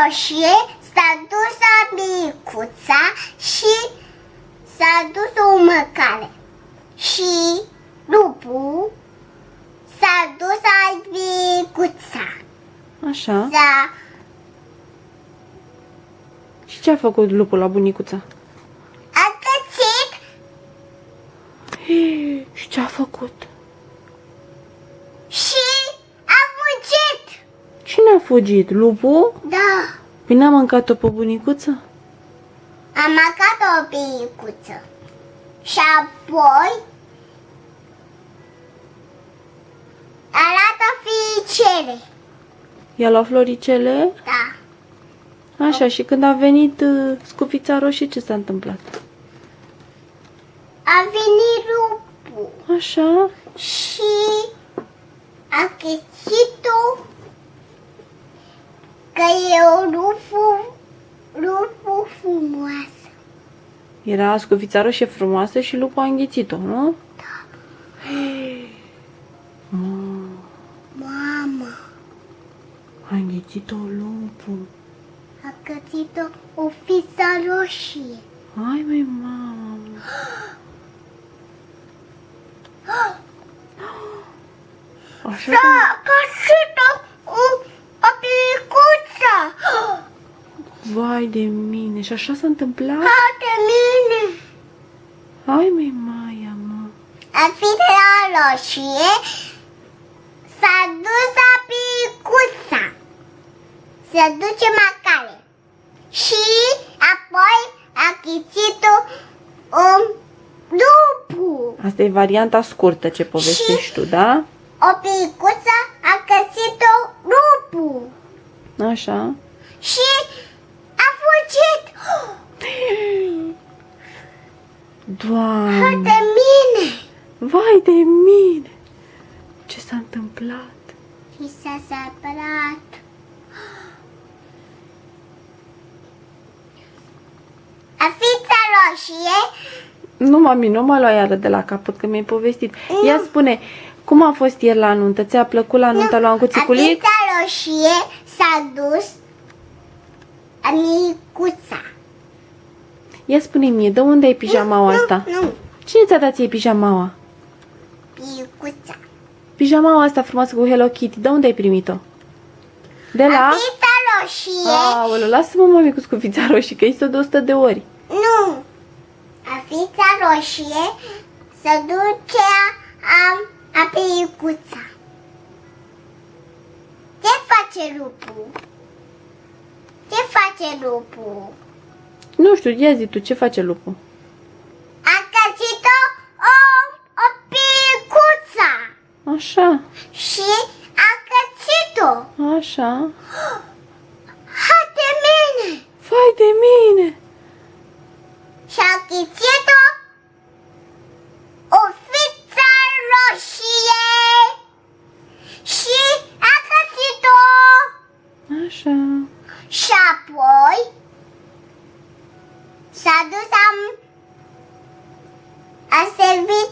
roșie s-a dus la micuța și s-a dus o măcare. Și lupul s-a dus la micuța. Așa. S-a... Și ce a făcut lupul la bunicuța? A găsit Și ce a făcut? și a fugit. Cine a fugit? Lupul? Da, Păi n-a mâncat-o pe bunicuță? am mâncat o micuță. Și apoi arată fiicele. I-a luat floricele? Da. Așa, și când a venit scufița roșie, ce s-a întâmplat? A venit lupul Așa. și a găsit-o că e o lupul frumoasă. Era scufița roșie frumoasă și lupul a înghițit-o, nu? Mamă, A înghițit-o lupul. a găsit-o o fiță roșie. Hai, măi, mamă. Așa că... A găsit-o o picuță. Vai de mine. Și așa s-a întâmplat? De mine. Hai, măi, Maia, mă. A fița roșie s-a dus la picuța. Se duce măcare. Și apoi a găsit-o lupul. Asta e varianta scurtă ce povestești tu, da? O picuță a găsit-o lupul. Așa. Și a fugit. Doamne. De mine. Vai de mine. Ce s-a întâmplat? Și s-a separat. A fița roșie Nu, mami, nu mă lua iară de la capăt, că mi-ai povestit. Ia spune, cum a fost ieri la nuntă? Ți-a plăcut la nuntă lui Ancuțiculic? A fița roșie s-a dus la micuța. Ia spune mie, de unde ai pijamaua asta? Nu, Cine ți-a dat ție pijamaua? micuța. Pijamaua asta frumoasă cu Hello Kitty, de unde ai primit-o? De A la... fița roșie, Aoleu, lasă-mă, mami, cu scufița roșie, că este de 100 de ori. nu. A fița roșie se duce a micuța. Ce face lupul? Ce face lupul? Nu știu, ia zi tu, ce face lupul? A găsit-o o picuță Așa, și a găsit-o. așa. Ha, de mine! Vai de mine! Și a găsit-o o fiță roșie și a găsit-o. Așa. Și apoi s-a dus a servit